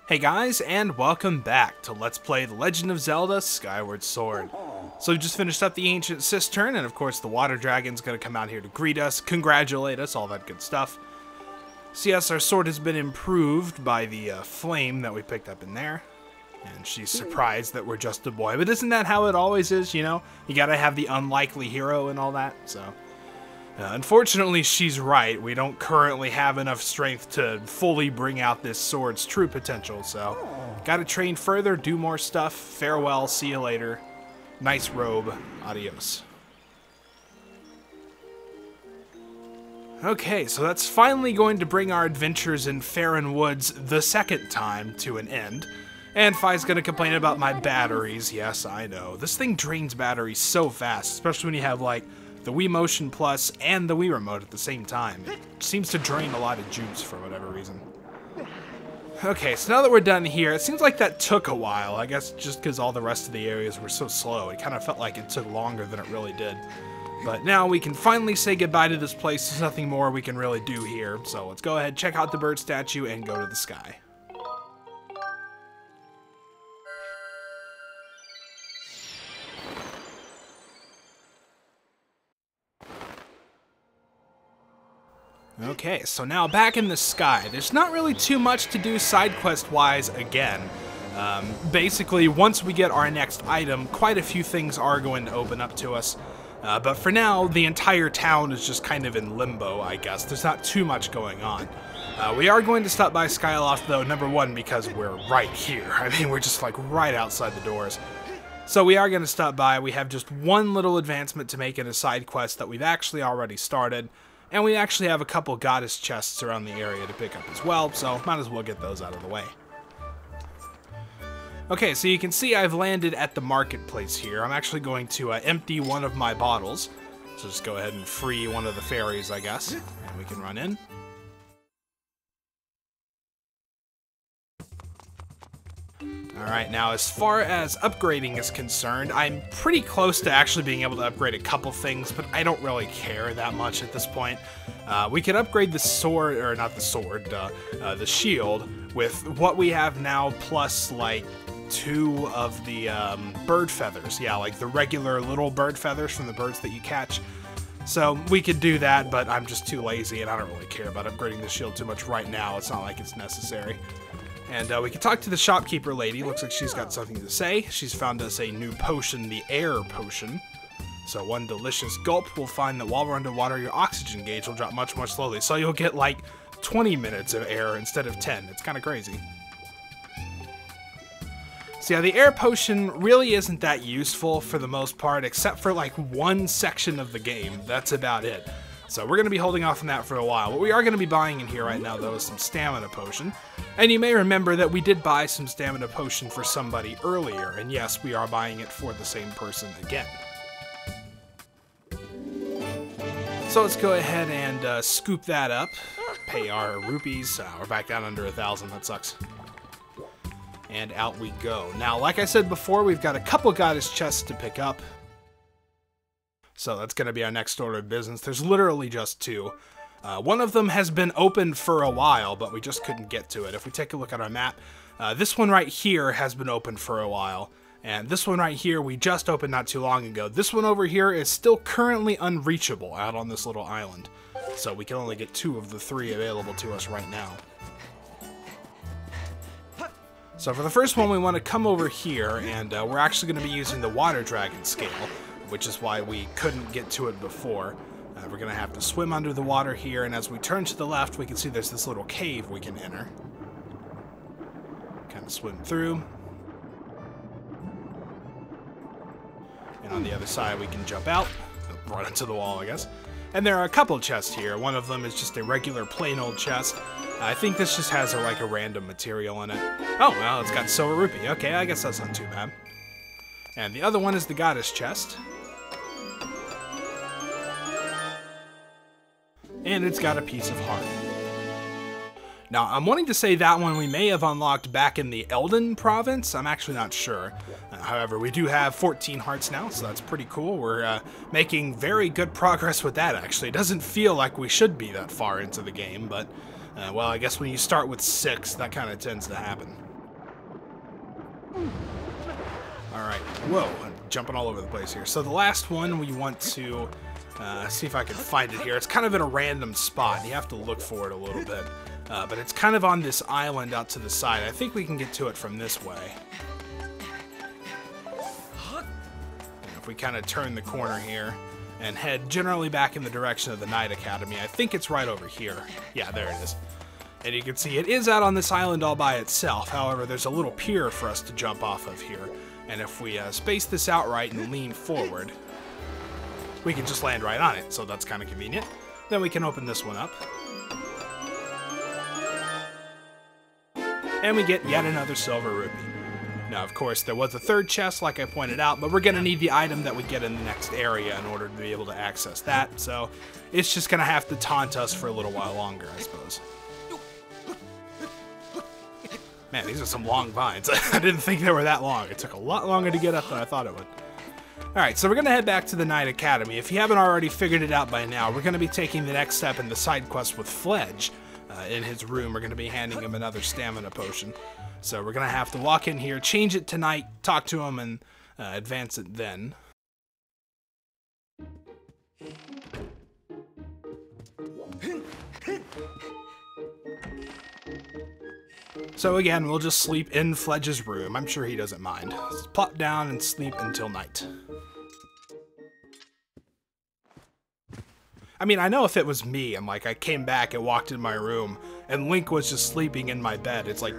Hey guys, and welcome back to Let's Play The Legend of Zelda Skyward Sword. So we just finished up the Ancient Cistern, and of course the Water Dragon's gonna come out here to greet us, congratulate us, all that good stuff. So yes, our sword has been improved by the flame that we picked up in there. And she's surprised that we're just a boy, but isn't that how it always is, you know? You gotta have the unlikely hero and all that, so... unfortunately, she's right. We don't currently have enough strength to fully bring out this sword's true potential, so gotta train further, do more stuff. Farewell, see you later. Nice robe, adios. Okay, so that's finally going to bring our adventures in Faron Woods the second time to an end. And Fi's gonna complain about my batteries. Yes, I know. This thing drains batteries so fast, especially when you have, like, the Wii Motion Plus and the Wii Remote at the same time. It seems to drain a lot of juice for whatever reason. Okay, so now that we're done here, it seems like that took a while. I guess just because all the rest of the areas were so slow. It kind of felt like it took longer than it really did. But now we can finally say goodbye to this place. There's nothing more we can really do here. So let's go ahead, check out the bird statue, and go to the sky. Okay, so now back in the sky. There's not really too much to do side quest wise again. Basically, once we get our next item, quite a few things are going to open up to us. But for now, the entire town is just kind of in limbo, I guess. There's not too much going on. We are going to stop by Skyloft, though, number one, because we're right here. I mean, we're just like right outside the doors. So we are going to stop by. We have just one little advancement to make in a side quest that we've actually already started. And we actually have a couple goddess chests around the area to pick up as well, so might as well get those out of the way. Okay, so you can see I've landed at the marketplace here. I'm actually going to empty one of my bottles. So just go ahead and free one of the fairies, I guess, and we can run in. Alright, now as far as upgrading is concerned, I'm pretty close to actually being able to upgrade a couple things, but I don't really care that much at this point. We could upgrade the sword, or not the sword, the shield, with what we have now, plus like 2 of the bird feathers. Yeah, like the regular little bird feathers from the birds that you catch. So we could do that, but I'm just too lazy, and I don't really care about upgrading the shield too much right now. It's not like it's necessary. And we can talk to the shopkeeper lady. Looks like she's got something to say. She's found us a new potion, the air potion. So one delicious gulp will find that while we're underwater, your oxygen gauge will drop much more slowly. So you'll get like 20 minutes of air instead of 10. It's kind of crazy. So yeah, the air potion really isn't that useful for the most part, except for like one section of the game. That's about it. So we're going to be holding off on that for a while. What we are going to be buying in here right now, though, is some stamina potion. And you may remember that we did buy some stamina potion for somebody earlier. And yes, we are buying it for the same person again. So let's go ahead and scoop that up. Pay our rupees. We're back down under 1,000. That sucks. And out we go. Now, like I said before, we've got a couple goddess chests to pick up. So that's going to be our next order of business. There's literally just 2. One of them has been open for a while, but we just couldn't get to it. If we take a look at our map, this one right here has been open for a while. And this one right here we just opened not too long ago. This one over here is still currently unreachable out on this little island. So we can only get 2 of the 3 available to us right now. So for the first one, we want to come over here, and we're actually going to be using the Water Dragon scale, which is why we couldn't get to it before. We're going to have to swim under the water here, and as we turn to the left, we can see there's this little cave we can enter. Kind of swim through. And on the other side, we can jump out, run into the wall, I guess. And there are a couple chests here. One of them is just a regular plain old chest. I think this just has like a random material in it. Oh, well, it's got silver rupee. Okay, I guess that's not too bad. And the other one is the goddess chest. And it's got a piece of heart. Now, I'm wanting to say that one we may have unlocked back in the Eldin province. I'm actually not sure. However, we do have 14 hearts now, so that's pretty cool. We're making very good progress with that, actually. It doesn't feel like we should be that far into the game, but, well, I guess when you start with 6, that kind of tends to happen. Alright, whoa, I'm jumping all over the place here. So the last one we want to see if I can find it here. It's kind of in a random spot. You have to look for it a little bit. But it's kind of on this island out to the side. I think we can get to it from this way. And if we kind of turn the corner here and head generally back in the direction of the Knight Academy, I think it's right over here. Yeah, there it is. And you can see it is out on this island all by itself. However, there's a little pier for us to jump off of here. And if we space this out right and lean forward, we can just land right on it. So that's kind of convenient. Then we can open this one up. And we get yet another silver rupee. Now, of course, there was a third chest, like I pointed out, but we're going to need the item that we get in the next area in order to be able to access that. So it's just going to have to taunt us for a little while longer, I suppose. Man, these are some long vines. I didn't think they were that long. It took a lot longer to get up than I thought it would. Alright, so we're going to head back to the Knight Academy. If you haven't already figured it out by now, we're going to be taking the next step in the side quest with Fledge. In his room, we're going to be handing him another stamina potion. So we're going to have to walk in here, change it to night, talk to him, and advance it then. So again, we'll just sleep in Fledge's room. I'm sure he doesn't mind. Just plop down and sleep until night. I mean, I know if it was me and like I came back and walked in my room and Link was just sleeping in my bed, it's like,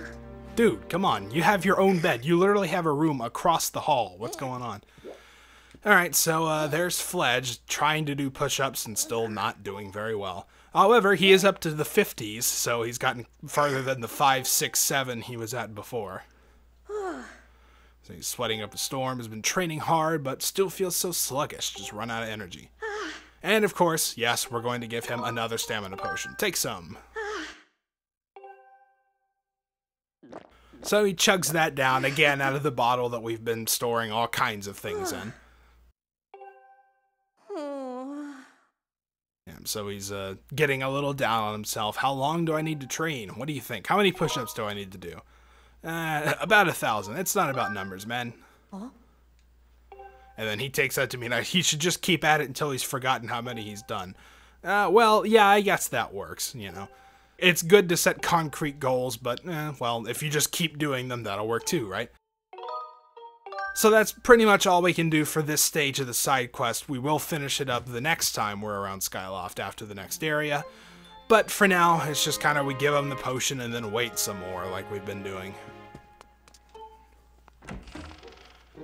dude, come on, you have your own bed. You literally have a room across the hall. What's going on? Alright, so there's Fledge trying to do push-ups and still not doing very well. However, he is up to the 50s, so he's gotten farther than the 5, 6, 7 he was at before. So he's sweating up a storm, has been training hard, but still feels so sluggish, just run out of energy. And of course, yes, we're going to give him another stamina potion. Take some. So he chugs that down, again, out of the bottle that we've been storing all kinds of things in. Yeah, so he's getting a little down on himself. How long do I need to train? What do you think? How many push-ups do I need to do? About 1,000. It's not about numbers, man. Huh? And then he takes that to mean he should just keep at it until he's forgotten how many he's done. Well, yeah, I guess that works, you know. It's good to set concrete goals, but, well, if you just keep doing them, that'll work too, right? So that's pretty much all we can do for this stage of the side quest. We will finish it up the next time we're around Skyloft after the next area. But for now, it's just kind of we give him the potion and then wait some more like we've been doing.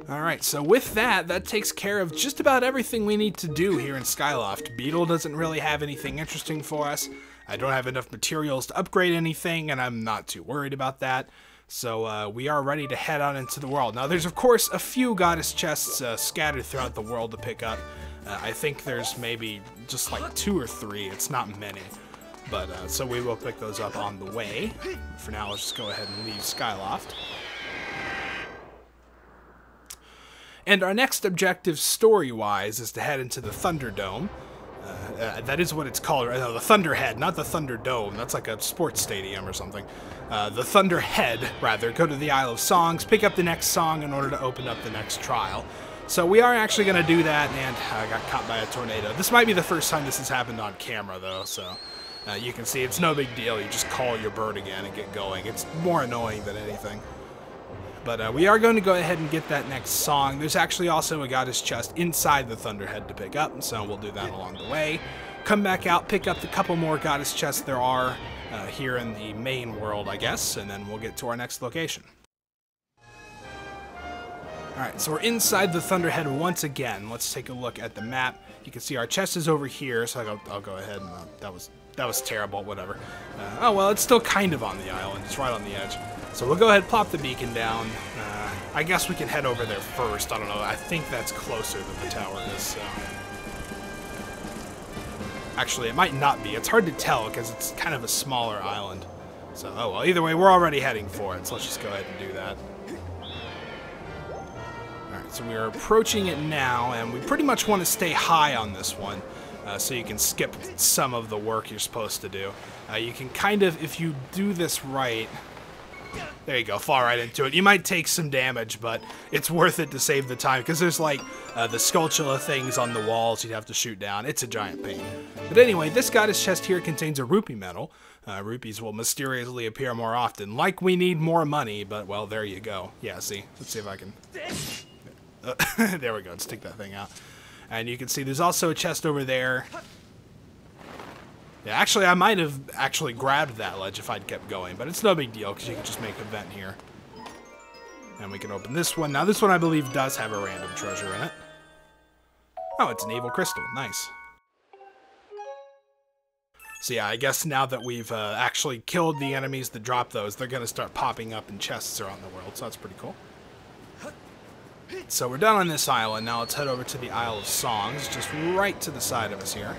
Alright, so with that, that takes care of just about everything we need to do here in Skyloft. Beetle doesn't really have anything interesting for us. I don't have enough materials to upgrade anything, and I'm not too worried about that. So we are ready to head on into the world. Now there's of course a few goddess chests scattered throughout the world to pick up. I think there's maybe just like 2 or 3, it's not many. But so we will pick those up on the way. For now, let's just go ahead and leave Skyloft. And our next objective, story-wise, is to head into the Thunderdome. That is what it's called. No, the Thunderhead, not the Thunderdome. That's like a sports stadium or something. The Thunderhead, rather. Go to the Isle of Songs, pick up the next song in order to open up the next trial. So we are actually going to do that, and I got caught by a tornado. This might be the first time this has happened on camera, though, so you can see it's no big deal. You just call your bird again and get going. It's more annoying than anything. But we are going to go ahead and get that next song. There's actually also a goddess chest inside the Thunderhead to pick up, so we'll do that along the way. Come back out, pick up the couple more goddess chests there are here in the main world, I guess, and then we'll get to our next location. Alright, so we're inside the Thunderhead once again. Let's take a look at the map. You can see our chest is over here, so I'll go ahead and that was terrible, whatever. Oh well, it's still kind of on the island. It's right on the edge. So we'll go ahead and plop the beacon down. I guess we can head over there first. I don't know. I think that's closer than the tower is, so. Actually, it might not be. It's hard to tell because it's kind of a smaller island. So, oh well, either way, we're already heading for it, so let's just go ahead and do that. Alright, so we are approaching it now, and we pretty much want to stay high on this one. So you can skip some of the work you're supposed to do. You can kind of, if you do this right, There you go, fall right into it. You might take some damage, but it's worth it to save the time, because there's like the Skulltula things on the walls you'd have to shoot down. It's a giant pain. But anyway, this goddess chest here contains a rupee medal. Rupees will mysteriously appear more often, like we need more money, but well, there you go. Yeah, see? Let's see if I can... there we go, let's take that thing out. And you can see there's also a chest over there. Yeah, actually, I might have actually grabbed that ledge if I'd kept going, but it's no big deal, because you can just make a vent here. And we can open this one. Now, this one, I believe, does have a random treasure in it. Oh, it's an evil crystal. Nice. So yeah, I guess now that we've actually killed the enemies that drop those, they're going to start popping up in chests around the world, so that's pretty cool. So we're done on this island. Now let's head over to the Isle of Songs, just right to the side of us here.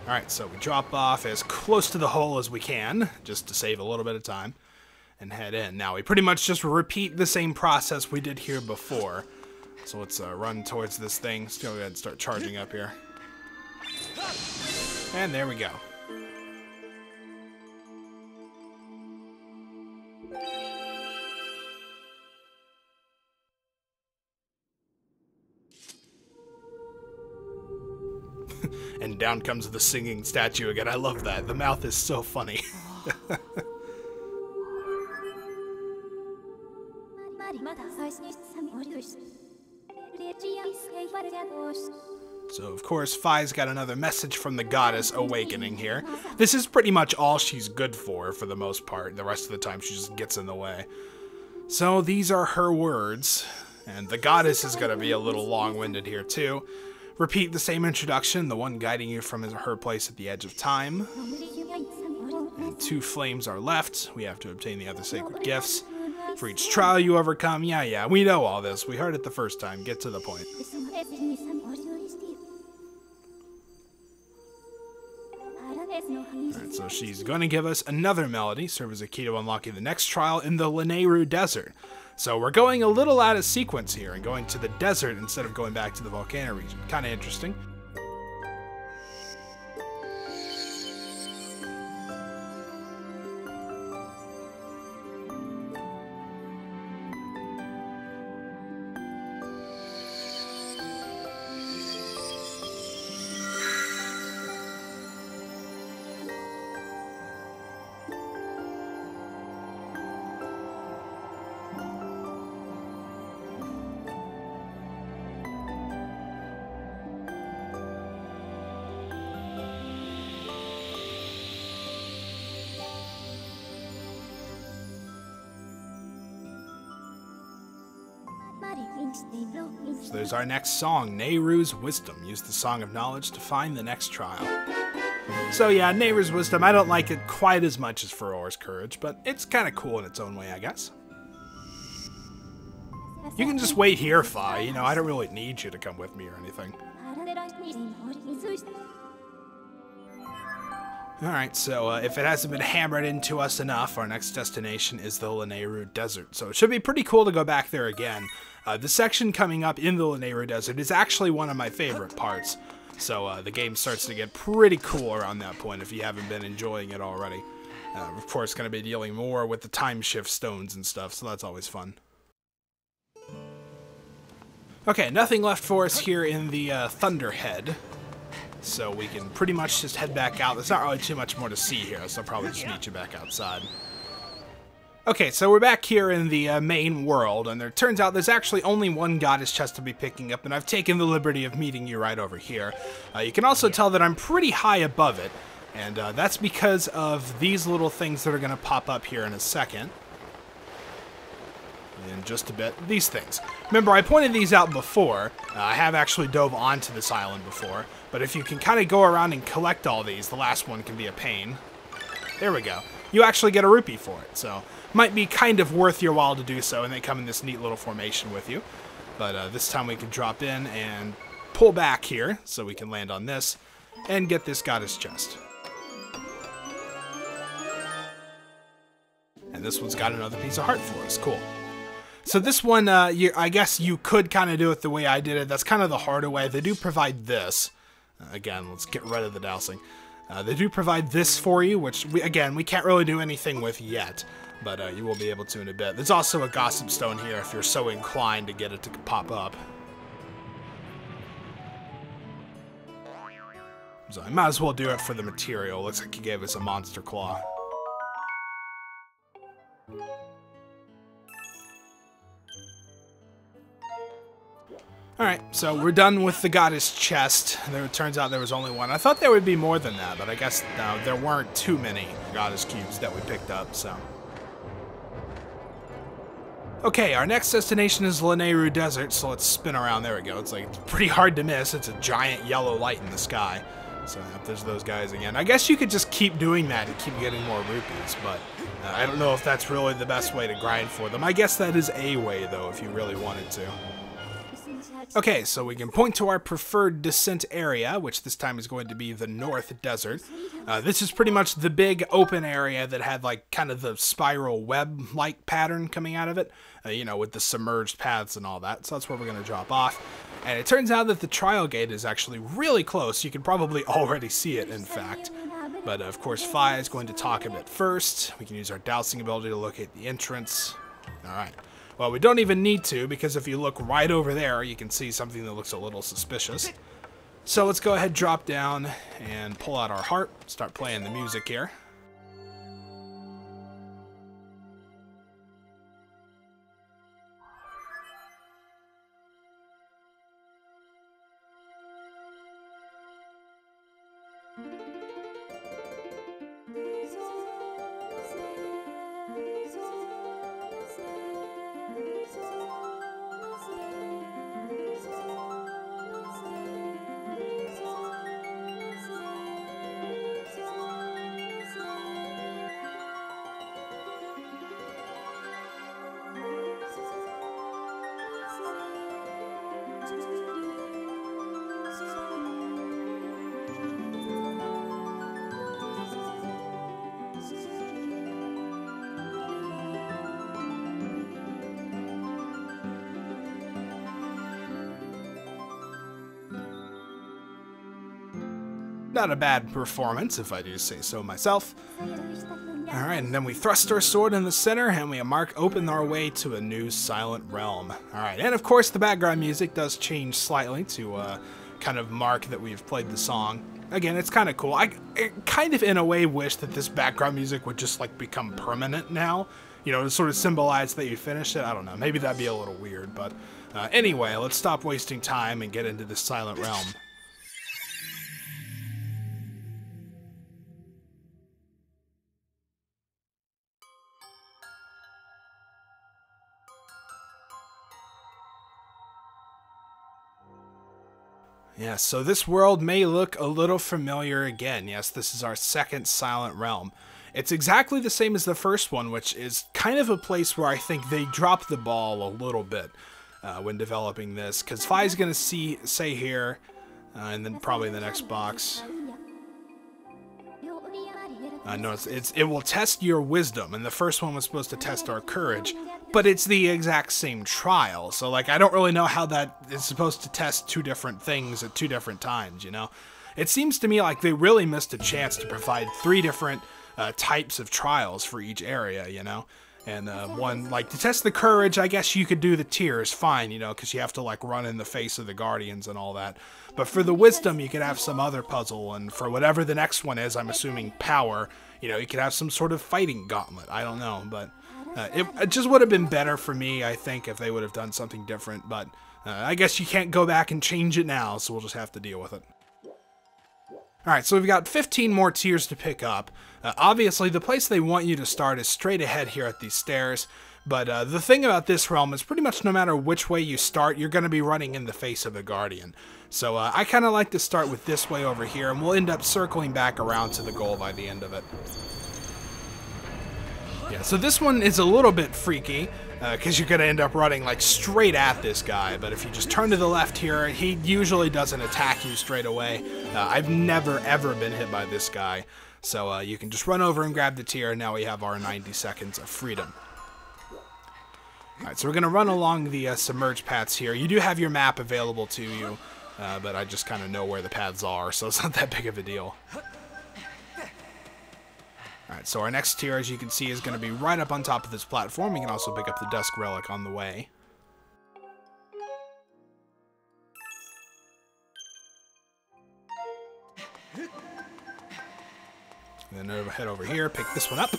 Alright, so we drop off as close to the hole as we can, just to save a little bit of time, and head in. Now, we pretty much just repeat the same process we did here before. So let's run towards this thing. Let's go ahead and start charging up here. And there we go. And down comes the singing statue again. I love that. The mouth is so funny. So, of course, Fi's got another message from the goddess awakening here. This is pretty much all she's good for the most part. The rest of the time she just gets in the way. So these are her words. And the goddess is going to be a little long-winded here, too. Repeat the same introduction, the one guiding you from her place at the edge of time. And 2 flames are left. We have to obtain the other sacred gifts. For each trial you overcome, yeah, we know all this. We heard it the first time. Get to the point. Alright, so she's going to give us another melody, serve as a key to unlocking the next trial in the Lanayru Desert. So we're going a little out of sequence here and going to the desert instead of going back to the volcano region. Kind of interesting. So there's our next song, Nehru's Wisdom. Use the Song of Knowledge to find the next trial. So yeah, Nehru's Wisdom, I don't like it quite as much as Farore's Courage, but it's kind of cool in its own way, I guess. You can just wait here, Fi. You know, I don't really need you to come with me or anything. Alright, so if it hasn't been hammered into us enough, our next destination is the Lanayru Desert. So it should be pretty cool to go back there again. The section coming up in the Lanayru Desert is actually one of my favorite parts. So the game starts to get pretty cool around that point if you haven't been enjoying it already. Of course, going to be dealing more with the time shift stones and stuff, so that's always fun. Okay, nothing left for us here in the Thunderhead. So we can pretty much just head back out. There's not really too much more to see here, so I'll probably just meet you back outside. Okay, so we're back here in the main world, and there turns out there's actually only one goddess chest to be picking up, and I've taken the liberty of meeting you right over here. You can also tell that I'm pretty high above it, and that's because of these little things that are going to pop up here in a second. In just a bit, these things. Remember, I pointed these out before. I have actually dove onto this island before, but if you can kind of go around and collect all these, the last one can be a pain. There we go. You actually get a rupee for it, so might be kind of worth your while to do so, and they come in this neat little formation with you. But this time we can drop in and pull back here, so we can land on this, and get this goddess chest. And this one's got another piece of heart for us. Cool. So this one, I guess you could kind of do it the way I did it. That's kind of the harder way. They do provide this. Again, let's get rid of the dowsing. They do provide this for you, which, we can't really do anything with yet, but you will be able to in a bit. There's also a gossip stone here if you're so inclined to get it to pop up. So I might as well do it for the material. Looks like he gave us a monster claw. Alright, so we're done with the goddess chest. It turns out there was only one. I thought there would be more than that, but I guess no, there weren't too many goddess cubes that we picked up, so. Okay, our next destination is Lanayru Desert, so let's spin around. There we go. It's like pretty hard to miss. It's a giant yellow light in the sky. So there's those guys again. I guess you could just keep doing that and keep getting more rupees, but I don't know if that's really the best way to grind for them. I guess that is a way, though, if you really wanted to. Okay, so we can point to our preferred descent area, which this time is going to be the North Desert. This is pretty much the big open area that had like kind of the spiral web-like pattern coming out of it, you know, with the submerged paths and all that. So that's where we're going to drop off. And it turns out that the trial gate is actually really close. You can probably already see it, in fact. But of course, Fi is going to talk a bit first. We can use our dowsing ability to locate the entrance. All right. Well, we don't even need to, because if you look right over there, you can see something that looks a little suspicious. So let's go ahead, drop down, and pull out our harp, start playing the music here. Not a bad performance, if I do say so myself. Alright, and then we thrust our sword in the center, and we open our way to a new silent realm. Alright, and of course the background music does change slightly to kind of mark that we've played the song. Again, it's kind of cool. I kind of, in a way, wish that this background music would just, like, become permanent now. You know, to sort of symbolize that you finished it. I don't know, maybe that'd be a little weird, but anyway, let's stop wasting time and get into this silent realm. Yes, so this world may look a little familiar again. Yes, this is our second Silent Realm. It's exactly the same as the first one, which is kind of a place where I think they dropped the ball a little bit when developing this, because Fi's going to say here, and then probably the next box. No, it will test your wisdom, and the first one was supposed to test our courage, but it's the exact same trial, so like I don't really know how that is supposed to test two different things at two different times, you know? It seems to me like they really missed a chance to provide 3 different types of trials for each area, you know? And one, like, to test the courage, I guess you could do the tears, fine, you know, because you have to, like, run in the face of the guardians and all that. But for the wisdom, you could have some other puzzle, and for whatever the next one is, I'm assuming power, you know, you could have some sort of fighting gauntlet. I don't know, but it just would have been better for me, I think, if they would have done something different, but I guess you can't go back and change it now, so we'll just have to deal with it. Alright, so we've got 15 more tiers to pick up. Obviously, the place they want you to start is straight ahead here at these stairs, but the thing about this realm is pretty much no matter which way you start, you're going to be running in the face of a guardian. So I kind of like to start with this way over here, and we'll end up circling back around to the goal by the end of it. Yeah, so this one is a little bit freaky, because you're going to end up running like straight at this guy, but if you just turn to the left here, he usually doesn't attack you straight away. I've never ever been hit by this guy, so you can just run over and grab the tier, and now we have our 90 seconds of freedom. Alright, so we're going to run along the submerged paths here. You do have your map available to you, but I just kind of know where the paths are, so it's not that big of a deal. Alright, so our next tier, as you can see, is going to be right up on top of this platform. You can also pick up the Dusk Relic on the way. And then head over here, pick this one up.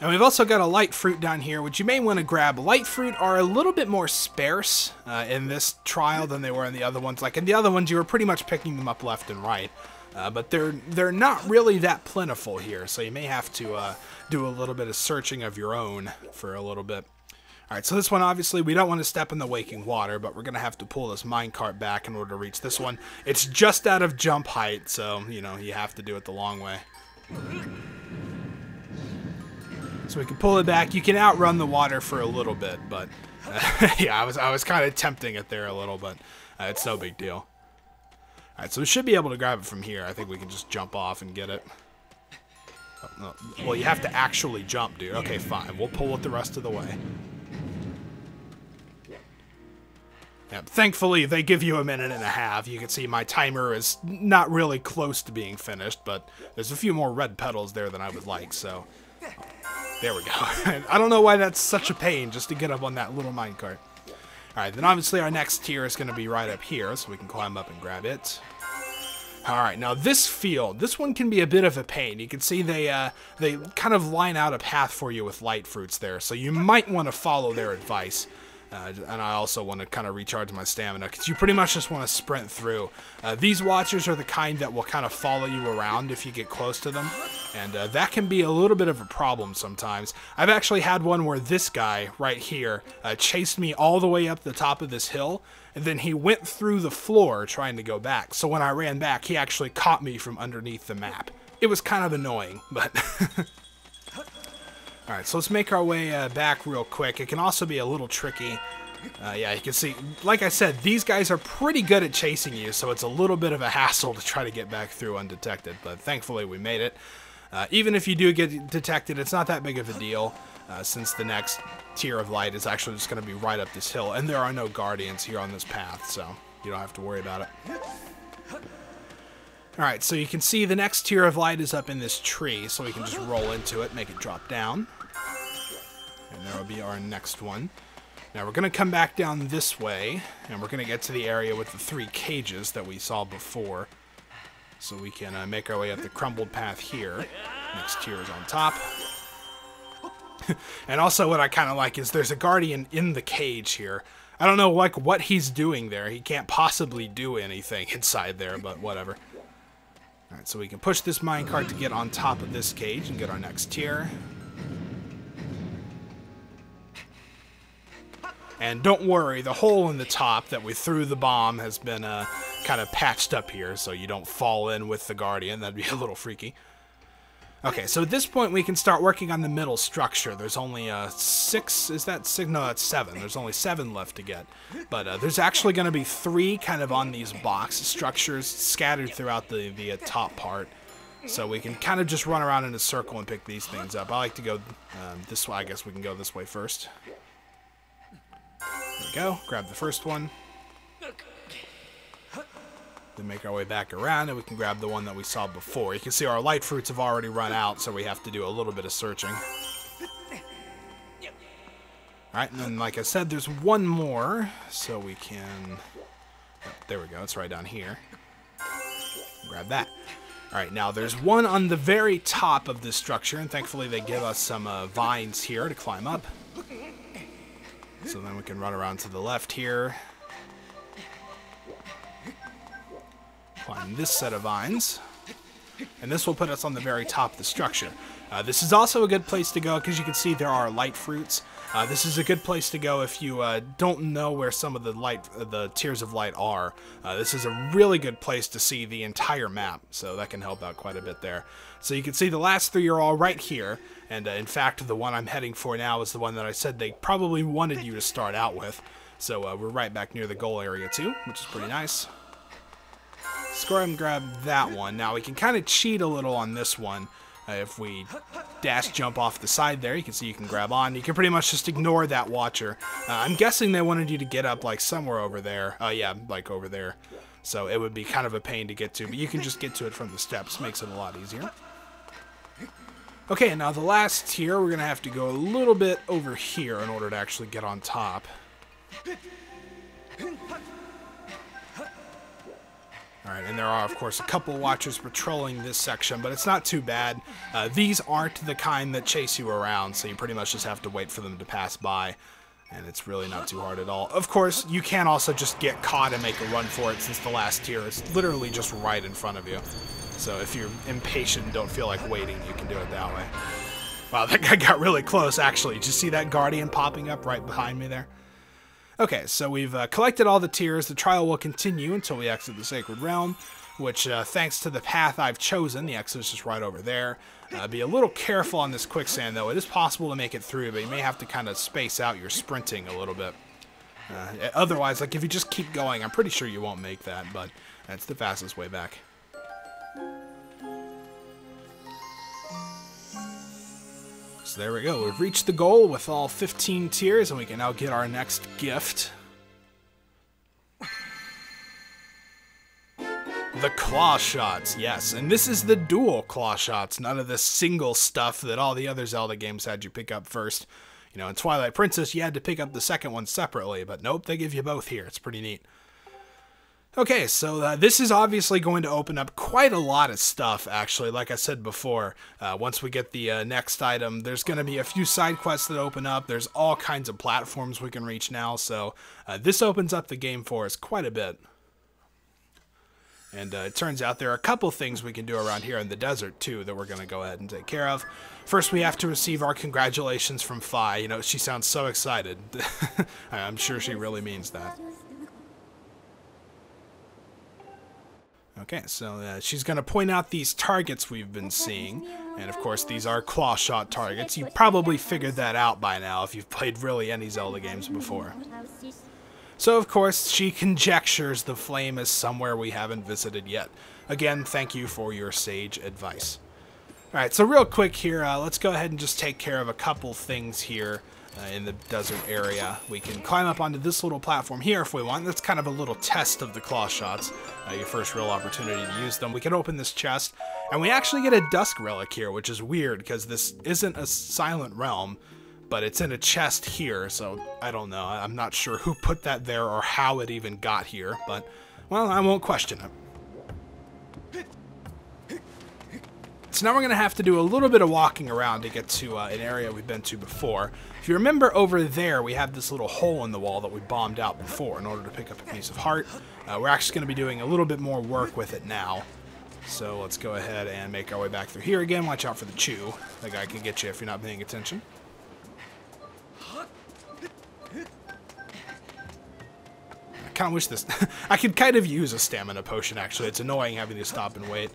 And we've also got a light fruit down here, which you may want to grab. Light fruit are a little bit more sparse in this trial than they were in the other ones. Like in the other ones, you were pretty much picking them up left and right. But they're not really that plentiful here, so you may have to do a little bit of searching of your own for a little bit. Alright, so this one, obviously, we don't want to step in the waking water, but we're going to have to pull this minecart back in order to reach this one. It's just out of jump height, so, you know, you have to do it the long way. So we can pull it back. You can outrun the water for a little bit, but yeah, I was kind of tempting it there a little, but it's no big deal. Alright, so we should be able to grab it from here. I think we can just jump off and get it. Oh, no. Well, you have to actually jump, dude. Okay, fine. We'll pull it the rest of the way. Yeah, thankfully, they give you a minute and a half. You can see my timer is not really close to being finished, but there's a few more red petals there than I would like, so... There we go. I don't know why that's such a pain just to get up on that little minecart. Alright, then obviously our next tier is going to be right up here, so we can climb up and grab it. Alright, now this field, this one can be a bit of a pain. You can see they kind of line out a path for you with light fruits there, so you might want to follow their advice. And I also want to kind of recharge my stamina, because you pretty much just want to sprint through. These watchers are the kind that will kind of follow you around if you get close to them, and that can be a little bit of a problem sometimes. I've actually had one where this guy right here chased me all the way up the top of this hill, and then he went through the floor trying to go back. So when I ran back, he actually caught me from underneath the map. It was kind of annoying, but... Alright, so let's make our way back real quick. It can also be a little tricky. Yeah, you can see, like I said, these guys are pretty good at chasing you, so it's a little bit of a hassle to try to get back through undetected, but thankfully we made it. Even if you do get detected, it's not that big of a deal, since the next tier of light is actually just going to be right up this hill, and there are no guardians here on this path, so you don't have to worry about it. Alright, so you can see the next tier of light is up in this tree, so we can just roll into it, make it drop down. And there will be our next one. Now we're going to come back down this way, and we're going to get to the area with the 3 cages that we saw before. So we can make our way up the crumbled path here. Next tier is on top. And also what I kind of like is there's a guardian in the cage here. I don't know like what he's doing there. He can't possibly do anything inside there, but whatever. Alright, so we can push this minecart to get on top of this cage and get our next tier. And don't worry, the hole in the top that we threw the bomb has been kind of patched up here, so you don't fall in with the guardian. That'd be a little freaky. Okay, so at this point we can start working on the middle structure. There's only 6, is that 6? No, that's 7. There's only 7 left to get. But there's actually going to be 3 kind of on these box structures scattered throughout the top part. So we can kind of just run around in a circle and pick these things up. I like to go this way. I guess we can go this way first. There we go. Grab the first one. Then make our way back around, and we can grab the one that we saw before. You can see our light fruits have already run out, so we have to do a little bit of searching. Alright, and then like I said, there's one more, so we can... Oh, there we go, it's right down here. Grab that. Alright, now there's one on the very top of this structure, and thankfully they give us some vines here to climb up. So then we can run around to the left here. Climb this set of vines, and this will put us on the very top of the structure. This is also a good place to go because you can see there are light fruits. This is a good place to go if you don't know where some of the tiers of light are. This is a really good place to see the entire map, so that can help out quite a bit there. So you can see the last 3 are all right here, and in fact the one I'm heading for now is the one that I said they probably wanted you to start out with. So we're right back near the goal area too, which is pretty nice. Let's go ahead and grab that one. Now we can kind of cheat a little on this one. If we dash jump off the side there, you can see you can grab on. You can pretty much just ignore that watcher. I'm guessing they wanted you to get up like somewhere over there. Oh yeah, like over there. So it would be kind of a pain to get to, but you can just get to it from the steps. Makes it a lot easier. Okay, now the last tier, we're going to have to go a little bit over here in order to actually get on top. Alright, and there are, of course, a couple watchers patrolling this section, but it's not too bad. These aren't the kind that chase you around, so you pretty much just have to wait for them to pass by, and it's really not too hard at all. Of course, you can also just get caught and make a run for it, since the last tier is literally just right in front of you. So if you're impatient and don't feel like waiting, you can do it that way. Wow, that guy got really close, actually. Did you see that Guardian popping up right behind me there? Okay, so we've collected all the tiers. The trial will continue until we exit the Sacred Realm, which, thanks to the path I've chosen, the exit is just right over there. Be a little careful on this quicksand, though. It is possible to make it through, but you may have to kind of space out your sprinting a little bit. Otherwise, like, if you just keep going, I'm pretty sure you won't make that, but that's the fastest way back. So there we go. We've reached the goal with all 15 tiers, and we can now get our next gift. The claw shots, yes. And this is the dual claw shots, none of the single stuff that all the other Zelda games had you pick up first. You know, in Twilight Princess, you had to pick up the second one separately, but nope, they give you both here. It's pretty neat. Okay, so this is obviously going to open up quite a lot of stuff, actually. Like I said before, once we get the next item, there's going to be a few side quests that open up. There's all kinds of platforms we can reach now, so this opens up the game for us quite a bit. And it turns out there are a couple things we can do around here in the desert, too, that we're going to go ahead and take care of. First, we have to receive our congratulations from Fi. You know, she sounds so excited. I'm sure she really means that. Okay, so she's going to point out these targets we've been seeing, and of course these are claw shot targets. You probably figured that out by now if you've played really any Zelda games before. So of course she conjectures the flame is somewhere we haven't visited yet. Again, thank you for your sage advice. Alright, so real quick here, let's go ahead and just take care of a couple things here. In the desert area. We can climb up onto this little platform here if we want. That's kind of a little test of the claw shots. Your first real opportunity to use them. We can open this chest, and we actually get a dusk relic here, which is weird because this isn't a silent realm, but it's in a chest here, so I don't know. I'm not sure who put that there or how it even got here, but, well, I won't question it. So now we're going to have to do a little bit of walking around to get to an area we've been to before. If you remember over there, we have this little hole in the wall that we bombed out before in order to pick up a piece of heart. We're actually going to be doing a little bit more work with it now. So let's go ahead and make our way back through here again. Watch out for the chew. That guy can get you if you're not paying attention. I kind of wish this... I could kind of use a stamina potion, actually. It's annoying having to stop and wait.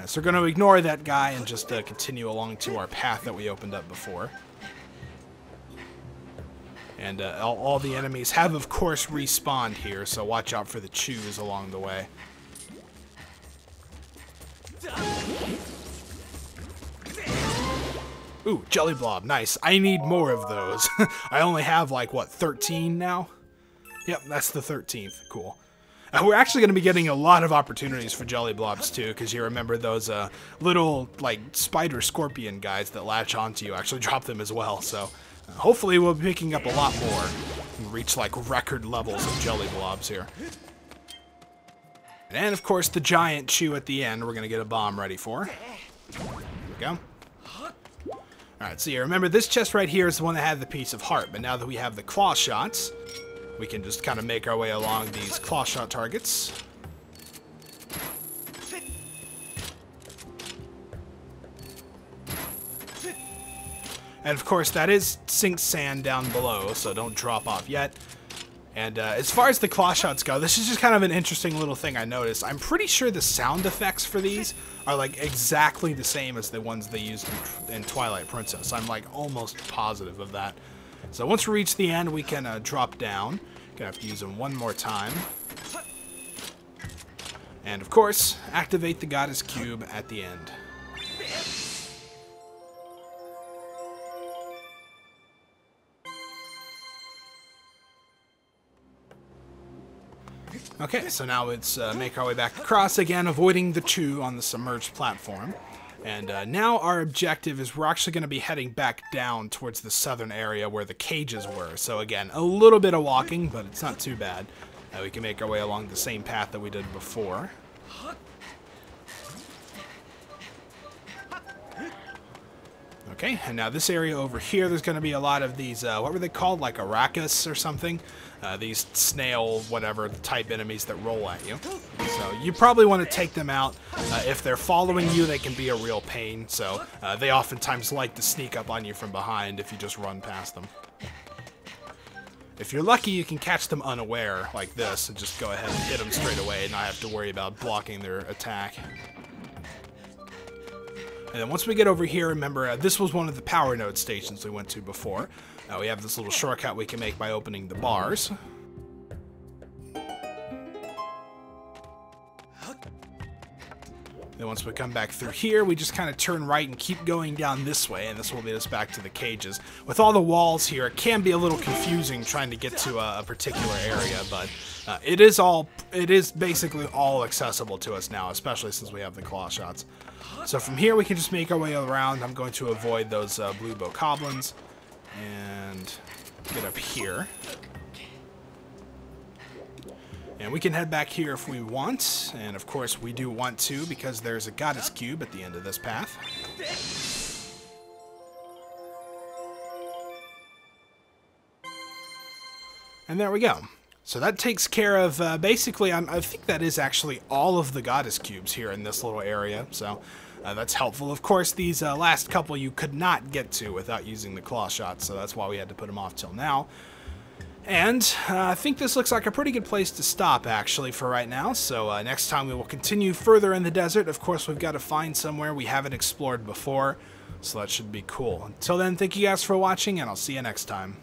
So we're going to ignore that guy and just continue along to our path that we opened up before. And all the enemies have, of course, respawned here, so watch out for the chews along the way. Ooh, Jelly Blob, nice. I need more of those. I only have, like, what, 13 now? Yep, that's the 13th. Cool. We're actually going to be getting a lot of opportunities for Jelly Blobs, too, because you remember those little, like, spider scorpion guys that latch onto you. Actually drop them as well, so hopefully we'll be picking up a lot more and reach, like, record levels of Jelly Blobs here. And, of course, the giant chew at the end we're going to get a bomb ready for. Here we go. Alright, so you remember this chest right here is the one that had the piece of heart, but now that we have the claw shots, we can just kind of make our way along these claw shot targets. And of course, that is sink sand down below, so don't drop off yet. And as far as the claw shots go, this is just kind of an interesting little thing I noticed. I'm pretty sure the sound effects for these are like exactly the same as the ones they used in Twilight Princess. I'm like almost positive of that. So once we reach the end, we can drop down. Gonna have to use them one more time. And of course, activate the Goddess Cube at the end. Okay, so now let's make our way back across again, avoiding the two on the submerged platform. And now our objective is we're actually going to be heading back down towards the southern area where the cages were. So again, a little bit of walking, but it's not too bad. We can make our way along the same path that we did before. Okay, and now this area over here, there's going to be a lot of these, what were they called? Like Arachas or something? These snail, whatever, type enemies that roll at you. So you probably want to take them out. If they're following you, they can be a real pain. So they oftentimes like to sneak up on you from behind if you just run past them. If you're lucky, you can catch them unaware like this and just go ahead and hit them straight away and not have to worry about blocking their attack. And then once we get over here, remember, this was one of the power node stations we went to before. We have this little shortcut we can make by opening the bars. Then once we come back through here, we just kind of turn right and keep going down this way, and this will lead us back to the cages. With all the walls here, it can be a little confusing trying to get to a particular area, but it is basically all accessible to us now, especially since we have the claw shots. So from here, we can just make our way around. I'm going to avoid those blue bokoblins and get up here. And we can head back here if we want, and of course we do want to because there's a goddess cube at the end of this path. And there we go. So that takes care of, basically, I think that is actually all of the goddess cubes here in this little area, so that's helpful. Of course, these last couple you could not get to without using the claw shots, so that's why we had to put them off till now. And I think this looks like a pretty good place to stop, actually, for right now. So next time we will continue further in the desert. Of course, we've got to find somewhere we haven't explored before, so that should be cool. Until then, thank you guys for watching, and I'll see you next time.